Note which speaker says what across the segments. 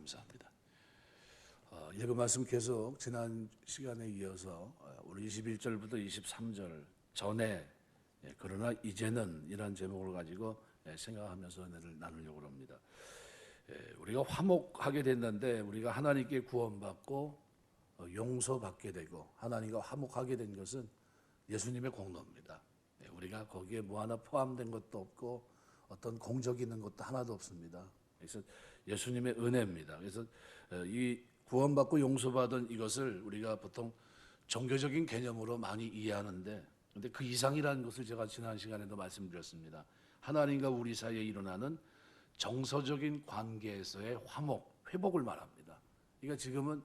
Speaker 1: 감사합니다. 읽은 말씀 계속 지난 시간에 이어서 오늘 21절부터 23절 전에 그러나 이제는 이란 제목을 가지고 생각하면서 은혜를 나누려고 합니다. 우리가 화목하게 됐는데 우리가 하나님께 구원받고 용서받게 되고 하나님과 화목하게 된 것은 예수님의 공로입니다. 우리가 거기에 뭐 하나 포함된 것도 없고 어떤 공적이 있는 것도 하나도 없습니다. 그래서 예수님의 은혜입니다. 그래서 이 구원받고 용서받은 이것을 우리가 보통 종교적인 개념으로 많이 이해하는데 근데 그 이상이라는 것을 제가 지난 시간에도 말씀드렸습니다. 하나님과 우리 사이에 일어나는 정서적인 관계에서의 화목, 회복을 말합니다. 그러니까 지금은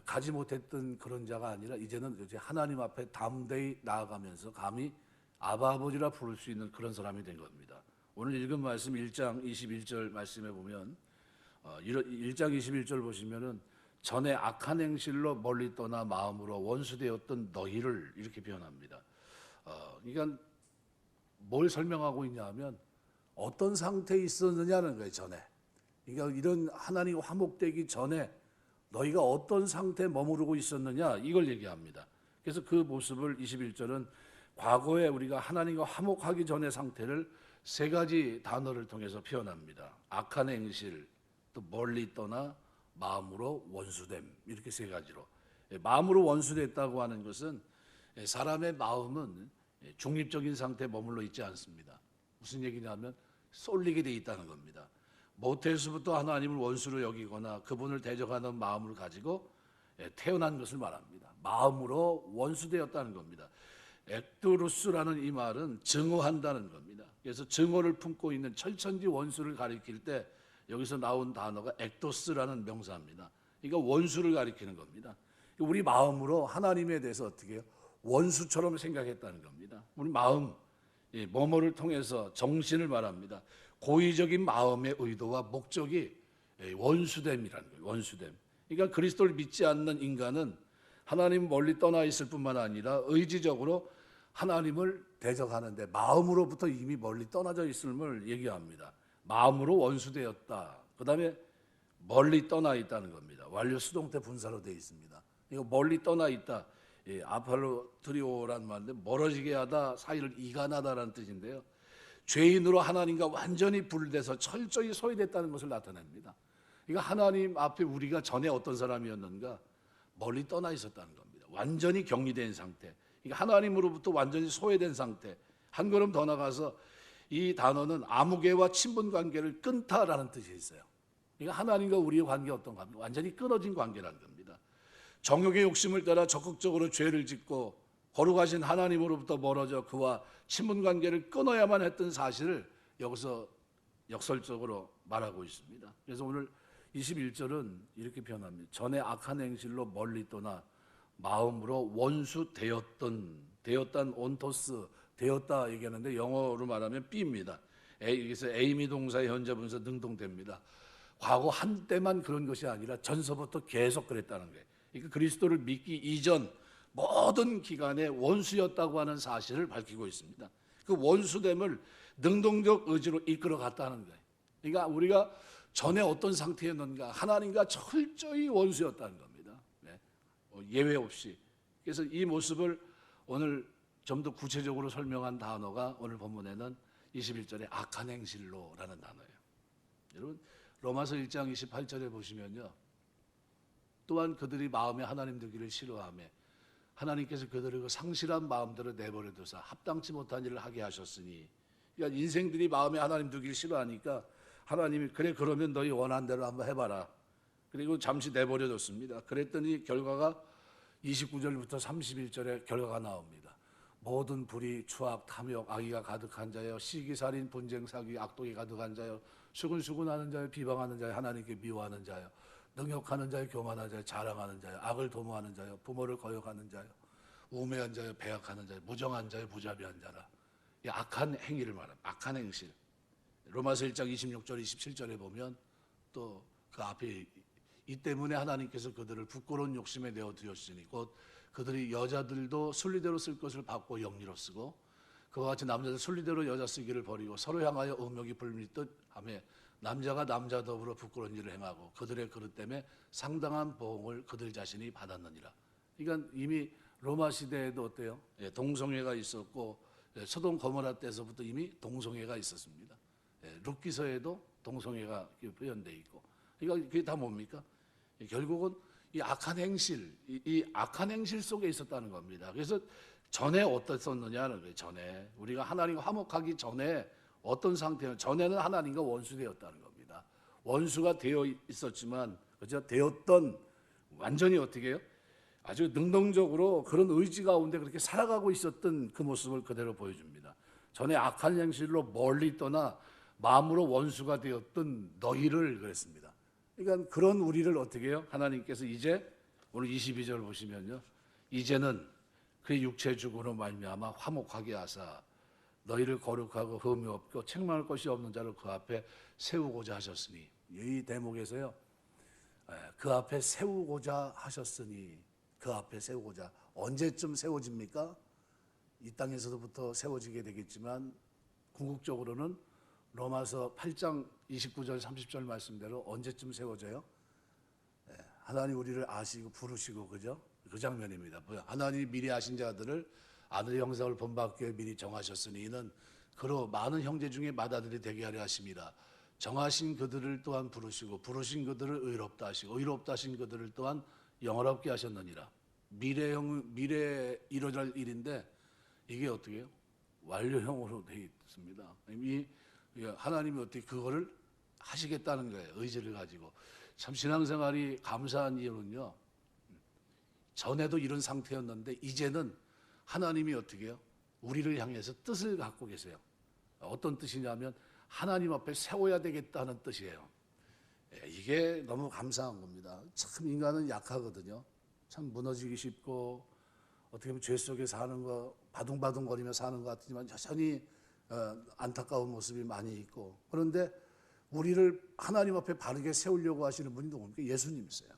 Speaker 1: 가지 못했던 그런 자가 아니라 이제는 이제 하나님 앞에 담대히 나아가면서 감히 아바 아버지라 부를 수 있는 그런 사람이 된 겁니다. 오늘 읽은 말씀 1장 21절 말씀에 보면 1장 21절 보시면은 전에 악한 행실로 멀리 떠나 마음으로 원수되었던 너희를 이렇게 표현합니다. 그러니까 뭘 설명하고 있냐 하면 어떤 상태에 있었느냐는 거예요. 전에. 그러니까 이런 하나님과 화목되기 전에 너희가 어떤 상태에 머무르고 있었느냐 이걸 얘기합니다. 그래서 그 모습을 21절은 과거에 우리가 하나님과 화목하기 전의 상태를 세 가지 단어를 통해서 표현합니다. 악한 행실, 또 멀리 떠나 마음으로 원수됨 이렇게 세 가지로. 마음으로 원수됐다고 하는 것은 사람의 마음은 중립적인 상태에 머물러 있지 않습니다. 무슨 얘기냐면 쏠리게 돼 있다는 겁니다. 모태에서부터 하나님을 원수로 여기거나 그분을 대적하는 마음을 가지고 태어난 것을 말합니다. 마음으로 원수되었다는 겁니다. 엑두루스라는 이 말은 증오한다는 겁니다. 그래서 증오를 품고 있는 철천지 원수를 가리킬 때 여기서 나온 단어가 엑도스라는 명사입니다. 그러니까 원수를 가리키는 겁니다. 우리 마음으로 하나님에 대해서 어떻게 해요? 원수처럼 생각했다는 겁니다. 우리 마음, 뭐뭐를 통해서 정신을 말합니다. 고의적인 마음의 의도와 목적이 원수됨이라는 거예요. 원수됨. 그러니까 그리스도를 믿지 않는 인간은 하나님 멀리 떠나 있을 뿐만 아니라 의지적으로 하나님을 대적하는데 마음으로부터 이미 멀리 떠나져 있음을 얘기합니다. 마음으로 원수되었다. 그 다음에 멀리 떠나 있다는 겁니다. 완료 수동태 분사로 되어 있습니다. 이거 멀리 떠나 있다. 아팔로트리오라는 말인데 멀어지게 하다, 사이를 이간하다라는 뜻인데요. 죄인으로 하나님과 완전히 분리돼서 철저히 소외됐다는 것을 나타냅니다. 그러니까 하나님 앞에 우리가 전에 어떤 사람이었는가 멀리 떠나 있었다는 겁니다. 완전히 격리된 상태. 그러니까 하나님으로부터 완전히 소외된 상태. 한 걸음 더 나가서 이 단어는 아무개와 친분 관계를 끊다라는 뜻이 있어요. 그러니까 하나님과 우리의 관계가 어떤 관계? 완전히 끊어진 관계라는 겁니다. 정욕의 욕심을 따라 적극적으로 죄를 짓고 거룩하신 하나님으로부터 멀어져 그와 친분 관계를 끊어야만 했던 사실을 여기서 역설적으로 말하고 있습니다. 그래서 오늘 21절은 이렇게 표현합니다. 전에 악한 행실로 멀리 떠나 마음으로 원수 되었던 온토스 되었다 얘기하는데 영어로 말하면 B입니다. 여기서 에이미 동사의 현재 분사 능동됩니다. 과거 한때만 그런 것이 아니라 전서부터 계속 그랬다는 거예요. 그러니까 그리스도를 믿기 이전 모든 기간에 원수였다고 하는 사실을 밝히고 있습니다. 그 원수됨을 능동적 의지로 이끌어 갔다는 거예요. 그러니까 우리가 전에 어떤 상태였는가 하나님과 철저히 원수였다는 겁니다. 예외 없이. 그래서 이 모습을 오늘 좀 더 구체적으로 설명한 단어가 오늘 본문에는 21절에 악한 행실로라는 단어예요. 여러분 로마서 1장 28절에 보시면요. 또한 그들이 마음에 하나님 되기를 싫어하며 하나님께서 그들을 그 상실한 마음대로 내버려 두사 합당치 못한 일을 하게 하셨으니 그러니까 인생들이 마음에 하나님 두기를 싫어하니까 하나님이 그래 그러면 너희 원한 대로 한번 해봐라. 그리고 잠시 내버려 뒀습니다. 그랬더니 결과가 29절부터 31절에 결과가 나옵니다. 모든 불의, 추악, 탐욕, 악의가 가득한 자여 시기살인, 분쟁, 사기, 악독이 가득한 자여 수근수근하는 자여 비방하는 자여 하나님께 미워하는 자여 능욕하는 자여 교만한 자여 자랑하는 자여 악을 도모하는 자여 부모를 거역하는 자여 우매한 자여 배역하는 자여 무정한 자여 무자비한 자라. 이 악한 행위를 말합니다. 악한 행실. 로마서 1장 26절 27절에 보면 또 그 앞에 이 때문에 하나님께서 그들을 부끄러운 욕심에 내어드렸으니 곧 그들이 여자들도 순리대로 쓸 것을 받고 영리로 쓰고 그와 같이 남자들 순리대로 여자 쓰기를 버리고 서로 향하여 음욕이 불밀듯 하며 남자가 남자 더불어 부끄러운 일을 행하고 그들의 그릇 때문에 상당한 보응을 그들 자신이 받았느니라. 그러니까 이미 로마 시대에도 어때요? 예, 동성애가 있었고 소돔 고모라 때서부터 이미 동성애가 있었습니다. 룻기서에도 동성애가 표현되어 있고, 그러니까 그게 다 뭡니까? 결국은 이 악한 행실, 이 악한 행실 속에 있었다는 겁니다. 그래서 전에 어떻었느냐는 거예요. 전에 우리가 하나님과 화목하기 전에 어떤 상태였? 전에는 하나님과 원수되었다는 겁니다. 원수가 되어 있었지만, 그죠? 되었던 완전히 어떻게 해요? 아주 능동적으로 그런 의지 가운데 그렇게 살아가고 있었던 그 모습을 그대로 보여줍니다. 전에 악한 행실로 멀리 떠나 마음으로 원수가 되었던 너희를 그랬습니다. 그러니까 그런 우리를 어떻게 해요? 하나님께서 이제 오늘 22절 보시면요, 이제는 그의 육체 죽음으로 말미암아 화목하게 하사 너희를 거룩하고 흠이 없고 책망할 것이 없는 자를 그 앞에 세우고자 하셨으니, 이 대목에서요, 그 앞에 세우고자 하셨으니, 그 앞에 세우고자, 언제쯤 세워집니까? 이 땅에서부터 세워지게 되겠지만 궁극적으로는 로마서 8장 29절 30절 말씀대로 언제쯤 세워져요? 하나님 우리를 아시고 부르시고, 그죠? 그 장면입니다. 하나님이 미리 아신 자들을 아들의 형상을 본받기 위해 미리 정하셨으니 이는 그로 많은 형제 중에 맏아들이 되게 하려 하심이라. 정하신 그들을 또한 부르시고 부르신 그들을 의롭다 하시고 의롭다 하신 그들을 또한 영원롭게 하셨느니라. 미래에 이루어질 일인데 이게 어떻게 해요? 완료형으로 되어 있습니다. 이미 하나님이 어떻게 그거를 하시겠다는 거예요. 의지를 가지고. 참 신앙생활이 감사한 이유는요, 전에도 이런 상태였는데 이제는 하나님이 어떻게 해요? 우리를 향해서 뜻을 갖고 계세요. 어떤 뜻이냐면 하나님 앞에 세워야 되겠다는 뜻이에요. 이게 너무 감사한 겁니다. 참 인간은 약하거든요. 참 무너지기 쉽고 어떻게 보면 죄 속에 사는 거, 바둥바둥거리며 사는 것 같지만 여전히 안타까운 모습이 많이 있고, 그런데 우리를 하나님 앞에 바르게 세우려고 하시는 분이 누굽니까? 예수님이세요.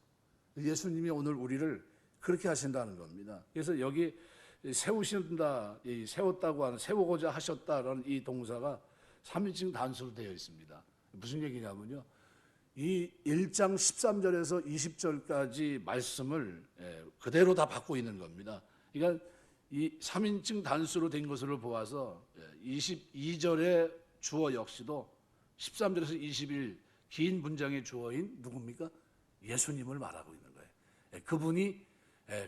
Speaker 1: 예수님이 오늘 우리를 그렇게 하신다는 겁니다. 그래서 여기 세우신다, 세웠다고 하는, 세우고자 하셨다라는 이 동사가 3인칭 단수로 되어 있습니다. 무슨 얘기냐면요, 이 1장 13절에서 20절까지 말씀을 그대로 다 받고 있는 겁니다. 그러니까 이 3인칭 단수로 된 것으로 보아서 22절의 주어 역시도 13절에서 21 긴 문장의 주어인 누굽니까? 예수님을 말하고 있는 거예요.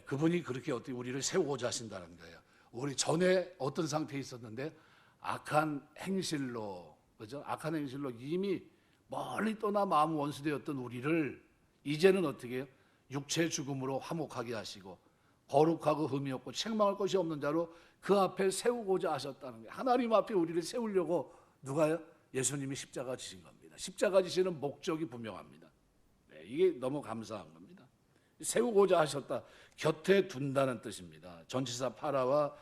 Speaker 1: 그분이 그렇게 어떻게 우리를 세우고자 하신다는 거예요. 우리 전에 어떤 상태에 있었는데 악한 행실로, 그죠? 악한 행실로 이미 멀리 떠나 마음 원수되었던 우리를 이제는 어떻게 해요? 육체 죽음으로 화목하게 하시고 거룩하고 흠이 없고 책망할 것이 없는 자로 그 앞에 세우고자 하셨다는 거예요. 하나님 앞에 우리를 세우려고 누가요? 예수님이 십자가 지신 겁니다. 십자가 지시는 목적이 분명합니다. 이게 너무 감사한 겁니다. 세우고자 하셨다, 곁에 둔다는 뜻입니다. 전치사 파라와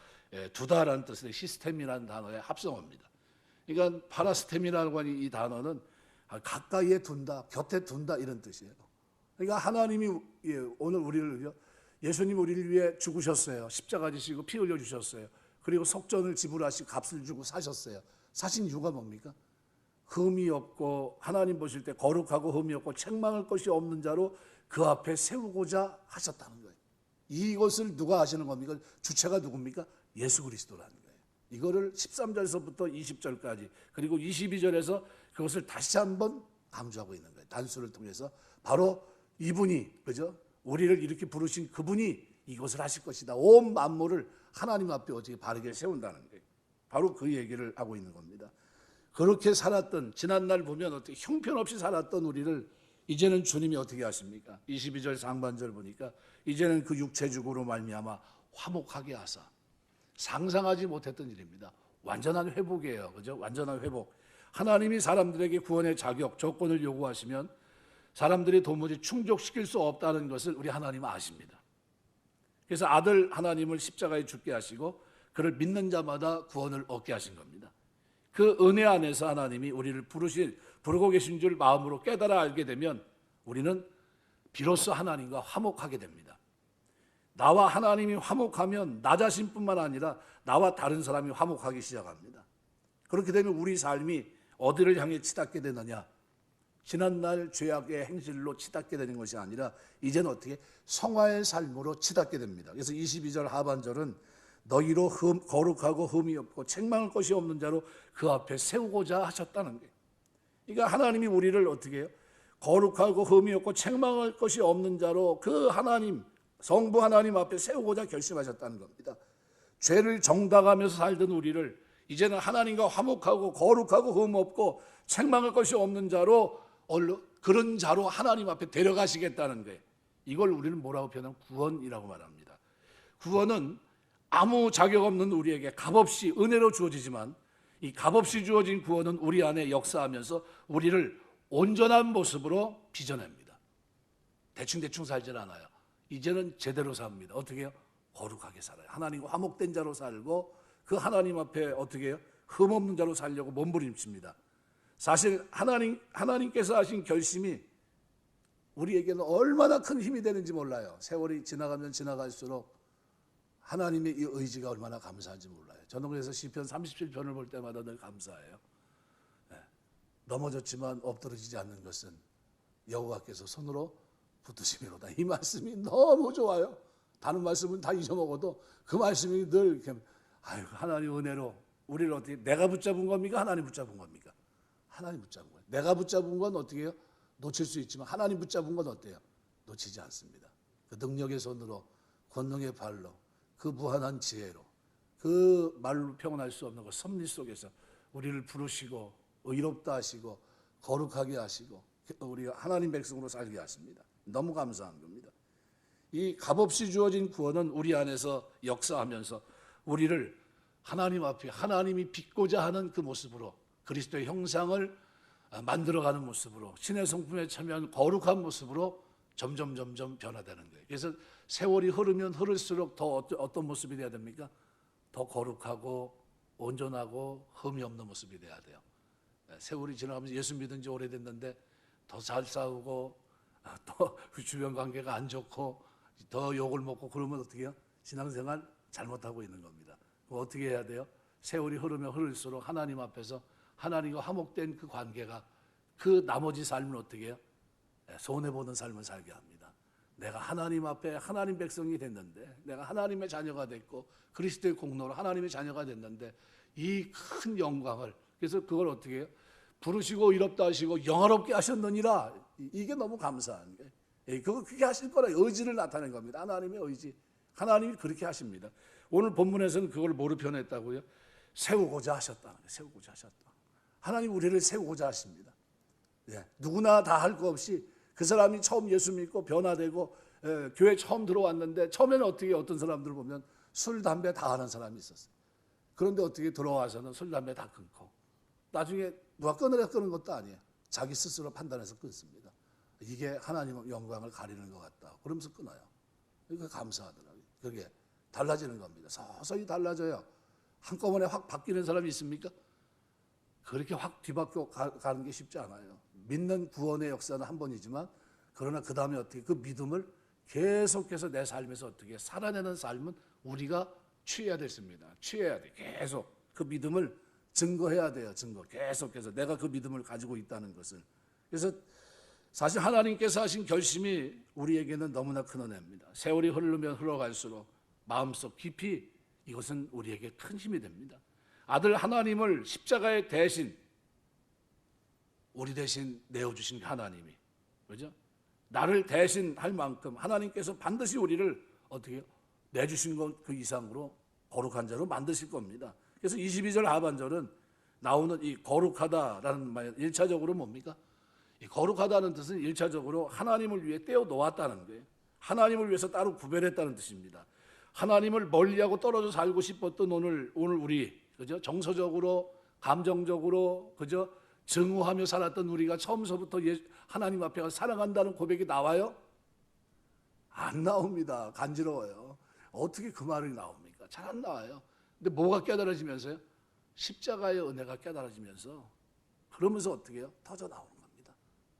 Speaker 1: 두다라는 뜻의 시스템이라는 단어의 합성어입니다. 그러니까 파라스템이라고 하는 이 단어는 가까이에 둔다, 곁에 둔다 이런 뜻이에요. 그러니까 하나님이 오늘 우리를, 예수님 우리를 위해 죽으셨어요. 십자가 지시고 피 흘려 주셨어요. 그리고 속전을 지불하시고 값을 주고 사셨어요. 사신 이유가 뭡니까? 흠이 없고 하나님 보실 때 거룩하고 흠이 없고 책망할 것이 없는 자로 그 앞에 세우고자 하셨다는 거예요. 이것을 누가 하시는 겁니까? 주체가 누굽니까? 예수 그리스도라는 거예요. 이거를 13절에서부터 20절까지 그리고 22절에서 그것을 다시 한번 강조하고 있는 거예요. 단수를 통해서 바로 이분이, 그죠? 우리를 이렇게 부르신 그분이 이것을 하실 것이다. 온 만물을 하나님 앞에 어떻게 바르게 세운다는 거예요. 바로 그 얘기를 하고 있는 겁니다. 그렇게 살았던, 지난날 보면 어떻게 형편없이 살았던 우리를 이제는 주님이 어떻게 하십니까? 22절 상반절 보니까 이제는 그 육체죽으로 말미암아 화목하게 하사. 상상하지 못했던 일입니다. 완전한 회복이에요. 그죠? 완전한 회복. 하나님이 사람들에게 구원의 자격, 조건을 요구하시면 사람들이 도무지 충족시킬 수 없다는 것을 우리 하나님은 아십니다. 그래서 아들 하나님을 십자가에 죽게 하시고 그를 믿는 자마다 구원을 얻게 하신 겁니다. 그 은혜 안에서 하나님이 우리를 부르고 계신 줄 마음으로 깨달아 알게 되면 우리는 비로소 하나님과 화목하게 됩니다. 나와 하나님이 화목하면 나 자신뿐만 아니라 나와 다른 사람이 화목하기 시작합니다. 그렇게 되면 우리 삶이 어디를 향해 치닫게 되느냐? 지난날 죄악의 행실로 치닫게 되는 것이 아니라 이제는 어떻게 성화의 삶으로 치닫게 됩니다. 그래서 22절 하반절은 너희로 거룩하고 흠이 없고 책망할 것이 없는 자로 그 앞에 세우고자 하셨다는 거예요. 그러니까 하나님이 우리를 어떻게 해요? 거룩하고 흠이 없고 책망할 것이 없는 자로 그 하나님, 성부 하나님 앞에 세우고자 결심하셨다는 겁니다. 죄를 정당하면서 살던 우리를 이제는 하나님과 화목하고 거룩하고 흠 없고 책망할 것이 없는 자로, 그런 자로 하나님 앞에 데려가시겠다는 거예요. 이걸 우리는 뭐라고 표현하면 구원이라고 말합니다. 구원은 아무 자격 없는 우리에게 값없이 은혜로 주어지지만, 이 값없이 주어진 구원은 우리 안에 역사하면서 우리를 온전한 모습으로 빚어냅니다. 대충 살질 않아요. 이제는 제대로 삽니다. 어떻게 해요? 거룩하게 살아요. 하나님과 화목된 자로 살고 그 하나님 앞에 어떻게 해요? 흠없는 자로 살려고 몸부림칩니다. 사실 하나님께서 하신 결심이 우리에게는 얼마나 큰 힘이 되는지 몰라요. 세월이 지나가면 지나갈수록 하나님의 이 의지가 얼마나 감사한지 몰라요. 저는 그래서 시편 37편을 볼 때마다 늘 감사해요. 넘어졌지만 엎드러지지 않는 것은 여호와께서 손으로 붙드심이로다. 이 말씀이 너무 좋아요. 다른 말씀은 다 잊어먹어도 그 말씀이 늘 이렇게, 아유, 하나님 은혜로 우리를 어떻게, 내가 붙잡은 겁니까? 하나님 붙잡은 겁니까? 하나님 붙잡은 거예요. 내가 붙잡은 건 어떻게 해요? 놓칠 수 있지만 하나님 붙잡은 건 어때요? 놓치지 않습니다. 그 능력의 손으로, 권능의 발로, 그 무한한 지혜로, 그 말로 표현할 수 없는 그 섭리 속에서 우리를 부르시고 의롭다 하시고 거룩하게 하시고 우리가 하나님 백성으로 살게 하십니다. 너무 감사한 겁니다. 이 값없이 주어진 구원은 우리 안에서 역사하면서 우리를 하나님 앞에 하나님이 빚고자 하는 그 모습으로, 그리스도의 형상을 만들어가는 모습으로, 신의 성품에 참여한 거룩한 모습으로 점점 변화되는 거예요. 그래서 세월이 흐르면 흐를수록 더 어떤 모습이 돼야 됩니까? 더 거룩하고 온전하고 흠이 없는 모습이 돼야 돼요. 세월이 지나가면서 예수 믿은 지 오래됐는데 더 잘 싸우고 또 주변 관계가 안 좋고 더 욕을 먹고 그러면 어떻게 해요? 신앙생활 잘못하고 있는 겁니다. 어떻게 해야 돼요? 세월이 흐르면 흐를수록 하나님 앞에서 하나님과 화목된 그 관계가, 그 나머지 삶을 어떻게 해요? 손해보는 삶을 살게 합니다. 내가 하나님 앞에 하나님 백성이 됐는데, 내가 하나님의 자녀가 됐고 그리스도의 공로로 하나님의 자녀가 됐는데 이 큰 영광을, 그래서 그걸 어떻게 해요? 부르시고 의롭다 하시고 영화롭게 하셨느니라. 이게 너무 감사한 거예요. 그게 하실 거라 의지를 나타낸 겁니다. 하나님의 의지. 하나님이 그렇게 하십니다. 오늘 본문에서는 그걸 뭐로 표현했다고요? 세우고자 하셨다는 거예요. 세우고자 하셨다. 하나님 우리를 세우고자 하십니다. 누구나 다 할 거 없이 그 사람이 처음 예수 믿고 변화되고 교회 처음 들어왔는데, 처음에는 어떻게, 어떤 사람들 보면 술, 담배 다 하는 사람이 있었어요. 그런데 어떻게 들어와서는 술, 담배 다 끊고, 나중에 누가 끊으려 끊은 것도 아니에요. 자기 스스로 판단해서 끊습니다. 이게 하나님의 영광을 가리는 것 같다. 그러면서 끊어요. 그러니까 감사하더라고요. 그게 달라지는 겁니다. 서서히 달라져요. 한꺼번에 확 바뀌는 사람이 있습니까? 그렇게 확 뒤바뀌어 가는 게 쉽지 않아요. 믿는 구원의 역사는 한 번이지만, 그러나 그 다음에 어떻게 그 믿음을 계속해서 내 삶에서 어떻게 살아내는 삶은 우리가 취해야 됐습니다. 취해야 돼. 계속 그 믿음을 증거해야 돼요. 계속해서 내가 그 믿음을 가지고 있다는 것을. 그래서 사실 하나님께서 하신 결심이 우리에게는 너무나 큰 은혜입니다. 세월이 흐르면 흘러갈수록 마음속 깊이 이것은 우리에게 큰 힘이 됩니다. 아들 하나님을 십자가의 대신, 우리 대신 내어주신 하나님이, 그죠? 나를 대신할 만큼 하나님께서 반드시 우리를 어떻게 해요? 내주신 것 그 이상으로 거룩한 자로 만드실 겁니다. 그래서 22절 하반절은 나오는 이 거룩하다라는 말, 1차적으로 뭡니까? 이 거룩하다는 뜻은 1차적으로 하나님을 위해 떼어 놓았다는 거예요. 하나님을 위해서 따로 구별했다는 뜻입니다. 하나님을 멀리하고 떨어져 살고 싶었던 오늘 우리, 그죠? 정서적으로, 감정적으로, 그죠? 증오하며 살았던 우리가 처음서부터 하나님 앞에 가서 사랑한다는 고백이 나와요? 안 나옵니다. 간지러워요. 어떻게 그 말이 나옵니까? 잘 안 나와요. 근데 뭐가 깨달아지면서요? 십자가의 은혜가 깨달아지면서, 그러면서 어떻게 해요? 터져 나오는 겁니다.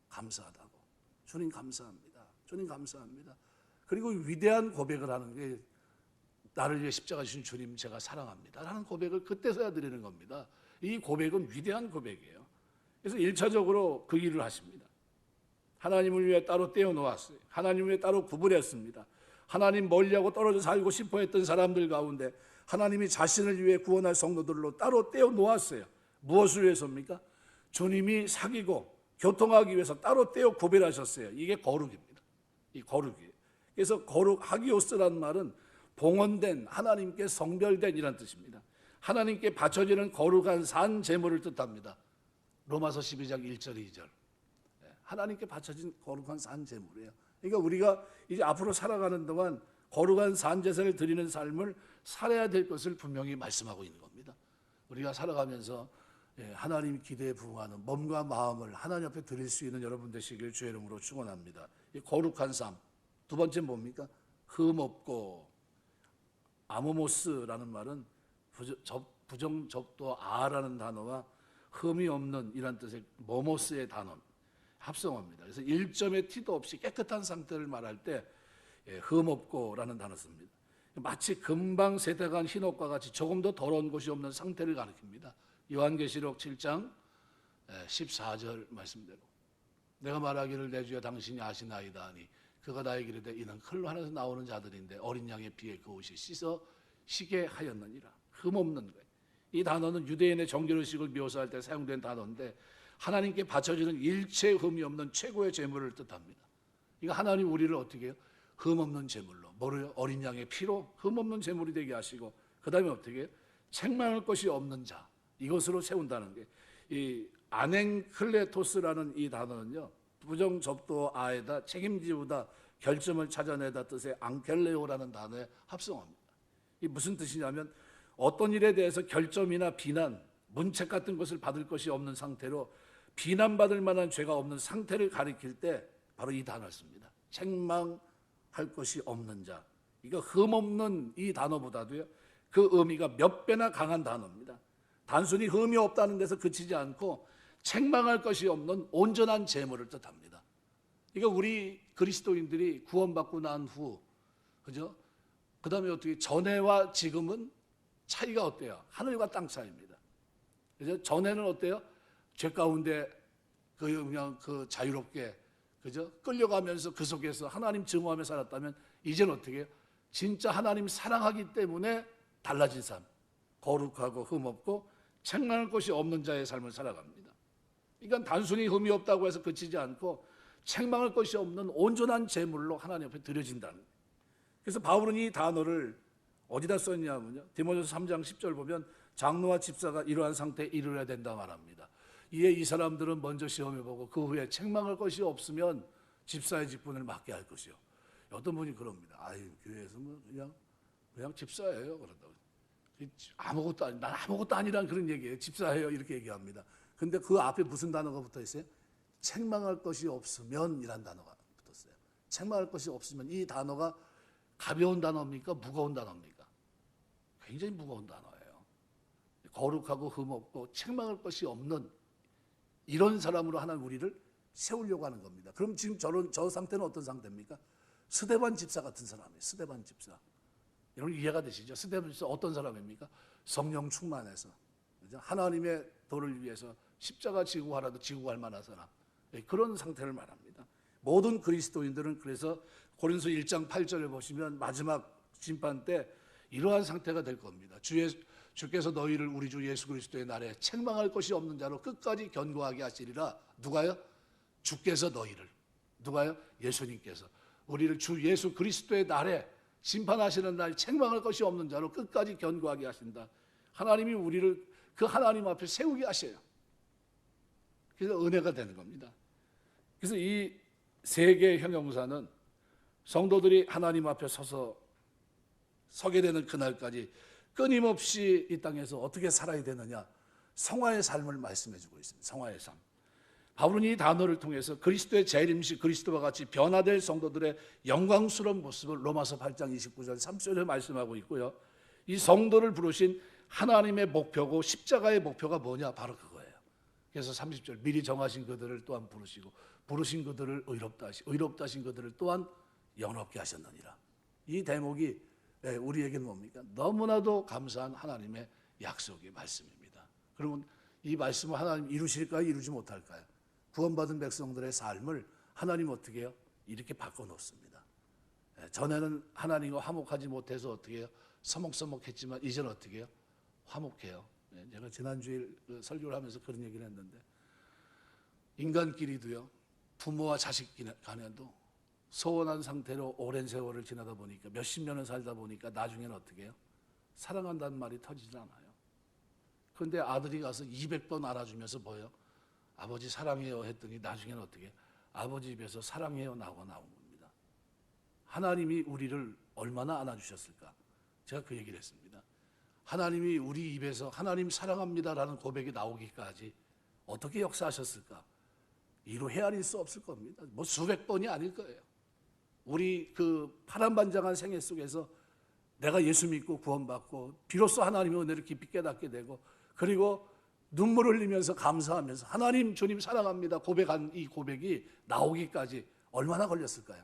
Speaker 1: 감사하다고. 주님 감사합니다. 주님 감사합니다. 그리고 위대한 고백을 하는 게, 나를 위해 십자가 주신 주님 제가 사랑합니다 라는 고백을 그때서야 드리는 겁니다. 이 고백은 위대한 고백이에요. 그래서 1차적으로 그 일을 하십니다. 하나님을 위해 따로 떼어놓았어요. 하나님을 위해 따로 구분했습니다. 하나님 멀리하고 떨어져 살고 싶어 했던 사람들 가운데 하나님이 자신을 위해 구원할 성도들로 따로 떼어놓았어요. 무엇을 위해서입니까? 주님이 사귀고 교통하기 위해서 따로 떼어 구별하셨어요. 이게 거룩입니다. 이 거룩이에요. 그래서 거룩 하기오스라는 말은 봉헌된, 하나님께 성별된 이란 뜻입니다. 하나님께 바쳐지는 거룩한 산 제물을 뜻합니다. 로마서 12장 1절 2절. 하나님께 바쳐진 거룩한 산 제물이에요. 그러니까 우리가 이제 앞으로 살아가는 동안 거룩한 산 제사를 드리는 삶을 살아야 될 것을 분명히 말씀하고 있는 겁니다. 우리가 살아가면서 하나님 기대에 부응하는 몸과 마음을 하나님 앞에 드릴 수 있는 여러분 되시길 주의 이름으로 축원합니다. 이 거룩한 삶. 두 번째 뭡니까? 흠 없고. 아모모스라는 말은 부정접도 아라는 단어와 흠이 없는 이란 뜻의 모모스의 단어 합성어입니다. 그래서 1점의 티도 없이 깨끗한 상태를 말할 때 흠 없고라는 단어 씁니다. 마치 금방 세탁한 흰옷과 같이 조금 더 더러운 곳이 없는 상태를 가리킵니다. 요한계시록 7장 14절 말씀대로 내가 말하기를 내 주여 당신이 아시나이다 하니 그가 나에게 이르되 이는 흘러 하늘에서 나오는 자들인데 어린 양의 피에 그 옷이 씻어 시게 하였느니라. 흠 없는 거예요. 이 단어는 유대인의 정결의식을 묘사할 때 사용된 단어인데 하나님께 바쳐지는 일체 흠이 없는 최고의 제물을 뜻합니다. 이거 하나님 우리를 어떻게 해요? 흠 없는 제물로, 뭐래요? 어린 양의 피로 흠 없는 제물이 되게 하시고 그 다음에 어떻게 해요? 책망할 것이 없는 자, 이것으로 세운다는 게 이 아냉클레토스라는 이 단어는요, 부정접도 아에다 책임지우다 결점을 찾아내다 뜻의 앙켈레오라는 단어의 합성어입니다. 이 무슨 뜻이냐면 어떤 일에 대해서 결점이나 비난, 문책 같은 것을 받을 것이 없는 상태로 비난받을 만한 죄가 없는 상태를 가리킬 때 바로 이 단어를 씁니다. 책망할 것이 없는 자. 이거 흠없는 이 단어보다도요, 그 의미가 몇 배나 강한 단어입니다. 단순히 흠이 없다는 데서 그치지 않고 책망할 것이 없는 온전한 제물을 뜻합니다. 이거 우리 그리스도인들이 구원받고 난 후, 그죠? 그 다음에 어떻게 전에와 지금은 차이가 어때요? 하늘과 땅 차이입니다. 그죠? 전에는 어때요? 죄 가운데 그냥 자유롭게, 그죠? 끌려가면서 그 속에서 하나님 증오하며 살았다면 이제는 어떻게 해요? 진짜 하나님 사랑하기 때문에 달라진 삶, 거룩하고 흠없고 책망할 것이 없는 자의 삶을 살아갑니다. 그러니까 단순히 흠이 없다고 해서 그치지 않고 책망할 것이 없는 온전한 제물로 하나님 앞에 드려진다는 거예요. 그래서 바울은 이 단어를 어디다 썼냐면요, 디모데후서 3장 10절 보면 장로와 집사가 이러한 상태에 이르러야 된다 말합니다. 이에 이 사람들은 먼저 시험해보고 그 후에 책망할 것이 없으면 집사의 직분을 맡게 할 것이요. 어떤 분이 그럽니다. 교회에서 뭐 그냥 집사예요 그런다고. 난 아무것도 아니란 그런 얘기예요. 집사예요 이렇게 얘기합니다. 근데 그 앞에 무슨 단어가 붙어 있어요? 책망할 것이 없으면 이란 단어가 붙었어요. 책망할 것이 없으면, 이 단어가 가벼운 단어입니까? 무거운 단어입니까? 굉장히 무거운 단어예요. 거룩하고 흠없고 책망할 것이 없는 이런 사람으로 하나님 우리를 세우려고 하는 겁니다. 그럼 지금 저 상태는 어떤 상태입니까? 스데반 집사 같은 사람이에요. 스데반 집사. 여러분 이해가 되시죠? 스데반 집사 어떤 사람입니까? 성령 충만해서 하나님의 도를 위해서 십자가 지고 하라도 지고 갈 만한 사람, 그런 상태를 말합니다. 모든 그리스도인들은 그래서 고린도서 1장 8절을 보시면 마지막 심판 때 이러한 상태가 될 겁니다. 주께서 너희를 우리 주 예수 그리스도의 날에 책망할 것이 없는 자로 끝까지 견고하게 하시리라. 누가요? 주께서 너희를. 누가요? 예수님께서 우리를 주 예수 그리스도의 날에 심판하시는 날 책망할 것이 없는 자로 끝까지 견고하게 하신다. 하나님이 우리를 그 하나님 앞에 세우게 하셔요. 그래서 은혜가 되는 겁니다. 그래서 이 세 개의 형용사는 성도들이 하나님 앞에 서게 되는 그날까지 끊임없이 이 땅에서 어떻게 살아야 되느냐, 성화의 삶을 말씀해주고 있습니다. 성화의 삶. 바울은 이 단어를 통해서 그리스도의 재림시 그리스도와 같이 변화될 성도들의 영광스러운 모습을 로마서 8장 29절 30절에 말씀하고 있고요. 이 성도를 부르신 하나님의 목표고 십자가의 목표가 뭐냐? 바로 그거예요. 그래서 30절 미리 정하신 그들을 또한 부르신 그들을 의롭다 하신 그들을 또한 영롭게 하셨느니라. 이 대목이 우리에게는 뭡니까? 너무나도 감사한 하나님의 약속의 말씀입니다. 그러면 이 말씀을 하나님 이루실까요? 이루지 못할까요? 구원받은 백성들의 삶을 하나님 어떻게 해요? 이렇게 바꿔놓습니다. 전에는 하나님과 화목하지 못해서 어떻게 해요? 서먹서먹했지만 이제는 어떻게 해요? 화목해요. 제가 지난주에 설교를 하면서 그런 얘기를 했는데, 인간끼리도요, 부모와 자식 간에도 소원한 상태로 오랜 세월을 지나다 보니까, 몇십 년을 살다 보니까 나중에는 어떻게 해요? 사랑한다는 말이 터지질 않아요. 그런데 아들이 가서 200번 알아주면서 뭐예요? 아버지 사랑해요 했더니 나중에는 어떻게 해요? 아버지 입에서 사랑해요 나온 겁니다. 하나님이 우리를 얼마나 안아주셨을까? 제가 그 얘기를 했습니다. 하나님이 우리 입에서 하나님 사랑합니다라는 고백이 나오기까지 어떻게 역사하셨을까? 이로 헤아릴 수 없을 겁니다. 뭐 수백 번이 아닐 거예요. 우리 그 파란반장한 생애 속에서 내가 예수 믿고 구원받고 비로소 하나님의 은혜를 깊이 깨닫게 되고, 그리고 눈물을 흘리면서 감사하면서 하나님 주님 사랑합니다 고백한 이 고백이 나오기까지 얼마나 걸렸을까요?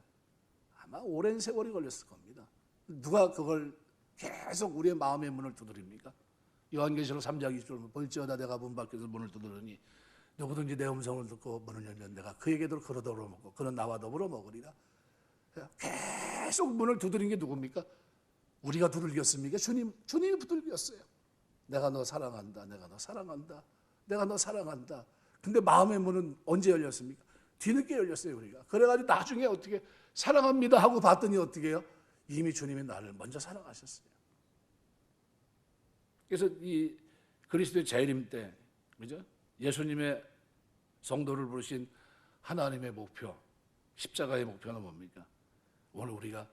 Speaker 1: 아마 오랜 세월이 걸렸을 겁니다. 누가 그걸 계속 우리의 마음의 문을 두드립니까? 요한계시록 3장 20절 볼지어다 내가 문 밖에서 문을 두드리니 누구든지 내 음성을 듣고 문을 열면 내가 그에게도 그로 더불어 먹고 그는 나와 더불어 먹으리라. 계속 문을 두드린 게 누굽니까? 우리가 두들겼습니까? 주님이 두들겼어요. 내가 너 사랑한다. 내가 너 사랑한다. 내가 너 사랑한다. 근데 마음의 문은 언제 열렸습니까? 뒤늦게 열렸어요, 우리가. 그래가지고 나중에 어떻게 사랑합니다 하고 봤더니 어떻게 해요? 이미 주님이 나를 먼저 사랑하셨어요. 그래서 이 그리스도의 재림 때, 그죠? 예수님의 성도를 부르신 하나님의 목표, 십자가의 목표는 뭡니까? 오늘 우리가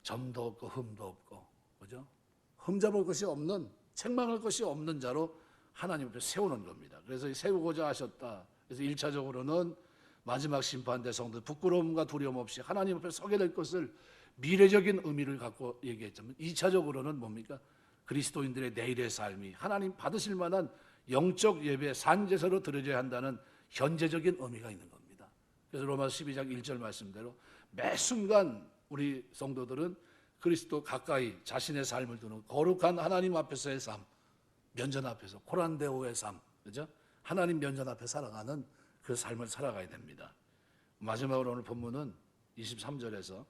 Speaker 1: 점도 없고 흠도 없고, 그죠? 흠잡을 것이 없는, 책망할 것이 없는 자로 하나님 앞에 세우는 겁니다. 그래서 세우고자 하셨다. 그래서 1차적으로는 마지막 심판 대 성도 부끄러움과 두려움 없이 하나님 앞에 서게 될 것을 미래적인 의미를 갖고 얘기했지만, 2차적으로는 뭡니까? 그리스도인들의 내일의 삶이 하나님 받으실 만한 영적 예배 산제사로 드려져야 한다는 현재적인 의미가 있는 겁니다. 그래서 로마서 12장 1절 말씀대로 매 순간 우리 성도들은 그리스도 가까이 자신의 삶을 두는 거룩한 하나님 앞에서의 삶, 면전 앞에서 코란데오의 삶, 그죠? 하나님 면전 앞에 살아가는 그 삶을 살아가야 됩니다. 마지막으로 오늘 본문은 23절에서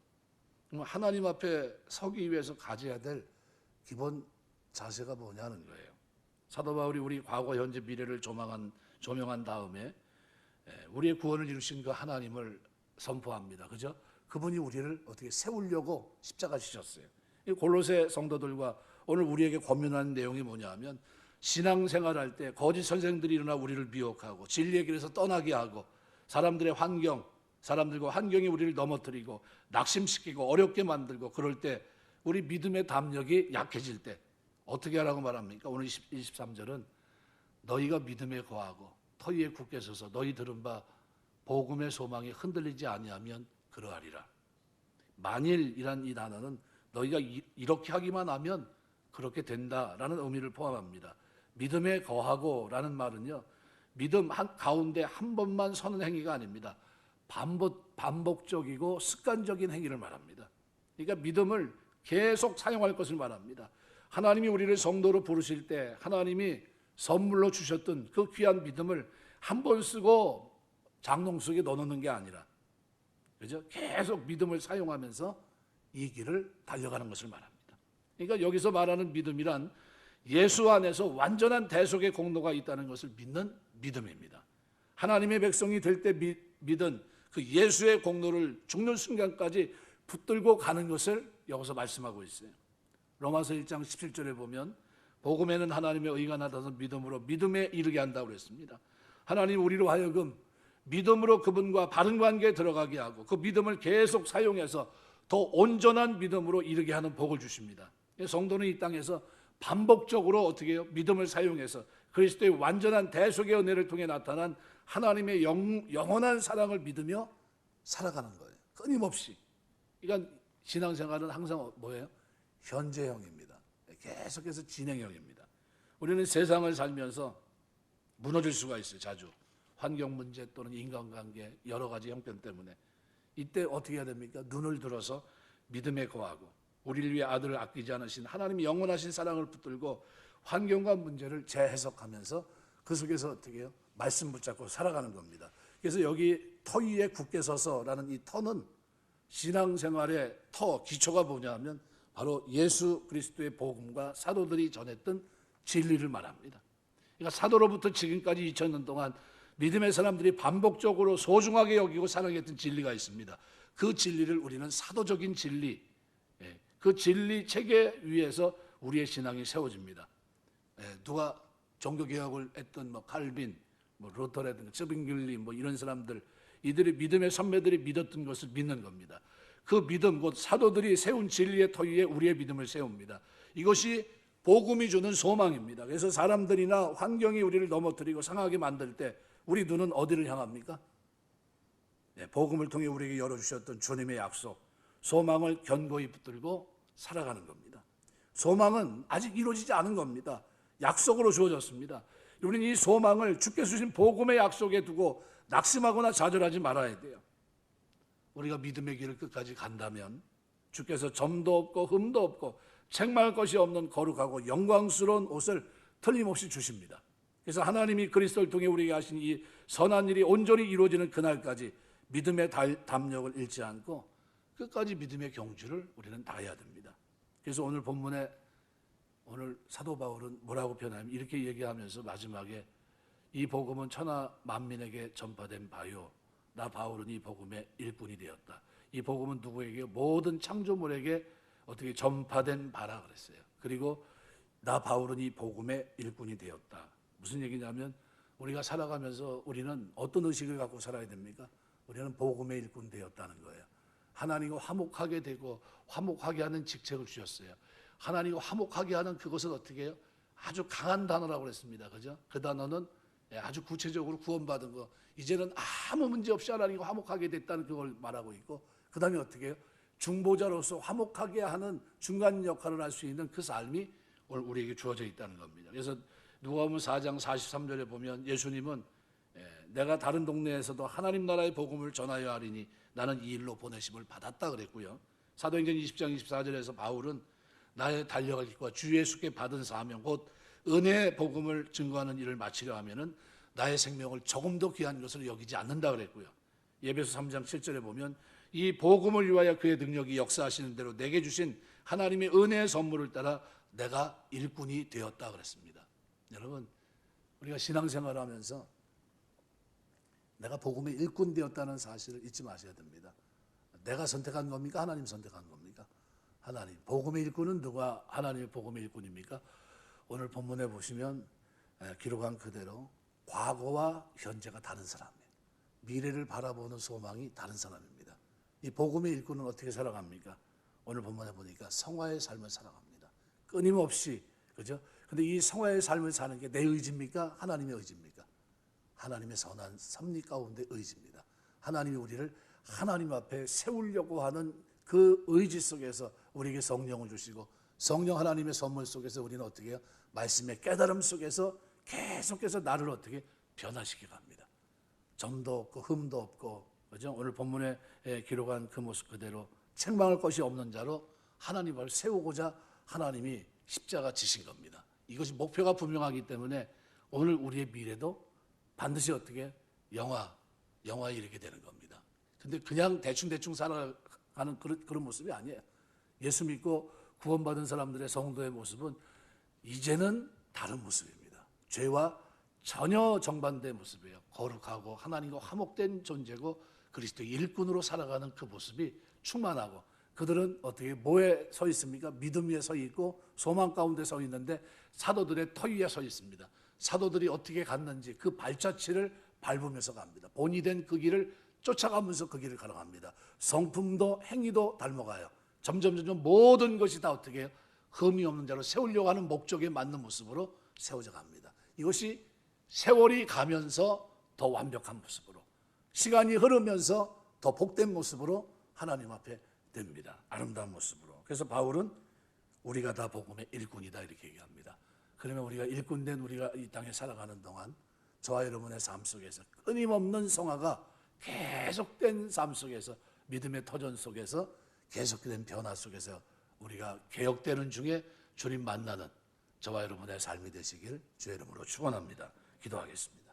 Speaker 1: 하나님 앞에 서기 위해서 가져야 될 기본 자세가 뭐냐는 거예요. 사도 바울이 우리 과거, 현재, 미래를 조명한 다음에 우리의 구원을 이루신 그 하나님을 선포합니다. 그죠? 그분이 우리를 어떻게 세우려고 십자가 지셨어요. 이 골로새 성도들과 오늘 우리에게 권면하는 내용이 뭐냐면, 신앙생활할 때 거짓 선생들이 일어나 우리를 미혹하고 진리의 길에서 떠나게 하고 사람들과 환경이 우리를 넘어뜨리고 낙심시키고 어렵게 만들고, 그럴 때 우리 믿음의 담력이 약해질 때 어떻게 하라고 말합니까? 오늘 23절은 너희가 믿음에 거하고 터위에 굳게 서서 너희 들은 바 복음의 소망이 흔들리지 아니하면 그러하리라. 만일이란 이 단어는 너희가 이렇게 하기만 하면 그렇게 된다라는 의미를 포함합니다. 믿음에 거하고라는 말은요, 믿음 가운데 한 번만 서는 행위가 아닙니다. 반복적이고 습관적인 행위를 말합니다. 그러니까 믿음을 계속 사용할 것을 말합니다. 하나님이 우리를 성도로 부르실 때 하나님이 선물로 주셨던 그 귀한 믿음을 한 번 쓰고 장롱 속에 넣어놓는 게 아니라, 그죠? 계속 믿음을 사용하면서 이 길을 달려가는 것을 말합니다. 그러니까 여기서 말하는 믿음이란 예수 안에서 완전한 대속의 공로가 있다는 것을 믿는 믿음입니다. 하나님의 백성이 될 때 믿은 그 예수의 공로를 죽는 순간까지 붙들고 가는 것을 여기서 말씀하고 있어요. 로마서 1장 17절에 보면 복음에는 하나님의 의가 나타나서 믿음으로 믿음에 이르게 한다고 그랬습니다. 하나님 우리로 하여금 믿음으로 그분과 바른 관계에 들어가게 하고 그 믿음을 계속 사용해서 더 온전한 믿음으로 이르게 하는 복을 주십니다. 성도는 이 땅에서 반복적으로 어떻게 해요? 믿음을 사용해서 그리스도의 완전한 대속의 은혜를 통해 나타난 하나님의 영원한 사랑을 믿으며 살아가는 거예요. 끊임없이. 그러니까 신앙생활은 항상 뭐예요? 현재형입니다. 계속해서 진행형입니다. 우리는 세상을 살면서 무너질 수가 있어요. 자주. 환경 문제 또는 인간관계 여러 가지 형편 때문에. 이때 어떻게 해야 됩니까? 눈을 들어서 믿음에 거하고 우리를 위해 아들을 아끼지 않으신 하나님의 영원하신 사랑을 붙들고 환경과 문제를 재해석하면서 그 속에서 어떻게 해요? 말씀 붙잡고 살아가는 겁니다. 그래서 여기 터 위에 굳게 서서라는 이 터는 신앙생활의 터, 기초가 뭐냐 하면 바로 예수 그리스도의 복음과 사도들이 전했던 진리를 말합니다. 그러니까 사도로부터 지금까지 2000년 동안 믿음의 사람들이 반복적으로 소중하게 여기고 사랑했던 진리가 있습니다. 그 진리를 우리는 사도적인 진리, 그 진리 체계 위에서 우리의 신앙이 세워집니다. 누가 종교개혁을 했던 칼빈, 루터라든가 츠빙글리 이런 사람들, 이들이 믿음의 선배들이 믿었던 것을 믿는 겁니다. 그 믿음, 곧 사도들이 세운 진리의 터 위에 우리의 믿음을 세웁니다. 이것이 복음이 주는 소망입니다. 그래서 사람들이나 환경이 우리를 넘어뜨리고 상하게 만들 때 우리 눈은 어디를 향합니까? 복음을 통해 우리에게 열어주셨던 주님의 약속, 소망을 견고히 붙들고 살아가는 겁니다. 소망은 아직 이루어지지 않은 겁니다. 약속으로 주어졌습니다. 우리는 이 소망을 주께서 주신 복음의 약속에 두고 낙심하거나 좌절하지 말아야 돼요. 우리가 믿음의 길을 끝까지 간다면 주께서 점도 없고 흠도 없고 책망할 것이 없는 거룩하고 영광스러운 옷을 틀림없이 주십니다. 그래서 하나님이 그리스도를 통해 우리에게 하신 이 선한 일이 온전히 이루어지는 그날까지 믿음의 담력을 잃지 않고 끝까지 믿음의 경주를 우리는 다해야 됩니다. 그래서 오늘 본문에 오늘 사도 바울은 뭐라고 표현하냐면 이렇게 얘기하면서 마지막에 이 복음은 천하 만민에게 전파된 바요, 나 바울은 이 복음의 일꾼이 되었다. 이 복음은 누구에게? 모든 창조물에게 어떻게 전파된 바라 그랬어요. 그리고 나 바울은 이 복음의 일꾼이 되었다. 무슨 얘기냐면 우리가 살아가면서 우리는 어떤 의식을 갖고 살아야 됩니까? 우리는 복음의 일꾼 되었다는 거예요. 하나님과 화목하게 되고 화목하게 하는 직책을 주셨어요. 하나님과 화목하게 하는 그것은 어떻게 해요? 아주 강한 단어라고 그랬습니다. 그죠? 그 단어는 아주 구체적으로 구원받은 거, 이제는 아무 문제 없이 하나님과 화목하게 됐다는 그걸 말하고 있고, 그 다음에 어떻게 해요? 중보자로서 화목하게 하는 중간 역할을 할 수 있는 그 삶이 오늘 우리에게 주어져 있다는 겁니다. 그래서 누가복음 4장 43절에 보면 예수님은 내가 다른 동네에서도 하나님 나라의 복음을 전하여 하리니 나는 이 일로 보내심을 받았다 그랬고요. 사도행전 20장 24절에서 바울은 나의 달려갈 길과 주 예수께 받은 사명, 곧 은혜의 복음을 증거하는 일을 마치려 하면은 나의 생명을 조금 더 귀한 것으로 여기지 않는다 그랬고요. 예배서 3장 7절에 보면 이 복음을 위하여 그의 능력이 역사하시는 대로 내게 주신 하나님의 은혜의 선물을 따라 내가 일꾼이 되었다 그랬습니다. 여러분, 우리가 신앙생활을 하면서 내가 복음의 일꾼 되었다는 사실을 잊지 마셔야 됩니다. 내가 선택한 겁니까? 하나님 선택한 겁니까? 하나님. 복음의 일꾼은 누가 하나님의 복음의 일꾼입니까? 오늘 본문에 보시면 기록한 그대로 과거와 현재가 다른 사람이에요. 미래를 바라보는 소망이 다른 사람입니다. 이 복음의 일꾼은 어떻게 살아갑니까? 오늘 본문에 보니까 성화의 삶을 살아갑니다. 끊임없이, 그죠? 근데 이 성화의 삶을 사는 게 내 의지입니까? 하나님의 의지입니까? 하나님의 선한 섭리 가운데 의지입니다. 하나님이 우리를 하나님 앞에 세우려고 하는 그 의지 속에서 우리에게 성령을 주시고, 성령 하나님의 선물 속에서 우리는 어떻게 해요? 말씀의 깨달음 속에서 계속해서 나를 어떻게 변화시켜 갑니다. 점도 없고 흠도 없고, 그죠? 오늘 본문에 기록한 그 모습 그대로 책망할 것이 없는 자로 하나님을 세우고자 하나님이 십자가 지신 겁니다. 이것이 목표가 분명하기 때문에 오늘 우리의 미래도 반드시 어떻게 영화에 이르게 되는 겁니다. 근데 그냥 대충 살아가는 그런 모습이 아니에요. 예수 믿고 구원받은 사람들의 성도의 모습은 이제는 다른 모습입니다. 죄와 전혀 정반대의 모습이에요. 거룩하고 하나님과 화목된 존재고 그리스도의 일꾼으로 살아가는 그 모습이 충만하고, 그들은 어떻게 뭐에 서 있습니까? 믿음 위에 서 있고 소망 가운데 서 있는데 사도들의 터 위에 서 있습니다. 사도들이 어떻게 갔는지 그 발자취를 밟으면서 갑니다. 본이 된 그 길을 쫓아가면서 그 길을 걸어갑니다. 성품도 행위도 닮아가요. 점점 모든 것이 다 어떻게 해요? 흠이 없는 자로 세우려고 하는 목적에 맞는 모습으로 세워져 갑니다. 이것이 세월이 가면서 더 완벽한 모습으로, 시간이 흐르면서 더 복된 모습으로 하나님 앞에 됩니다. 아름다운 모습으로. 그래서 바울은 우리가 다 복음의 일꾼이다 이렇게 얘기합니다. 그러면 우리가 일꾼된 우리가 이 땅에 살아가는 동안 저와 여러분의 삶 속에서 끊임없는 성화가 계속된 삶 속에서, 믿음의 터전 속에서, 계속된 변화 속에서 우리가 개혁되는 중에 주님 만나는 저와 여러분의 삶이 되시길 주의 이름으로 축원합니다. 기도하겠습니다.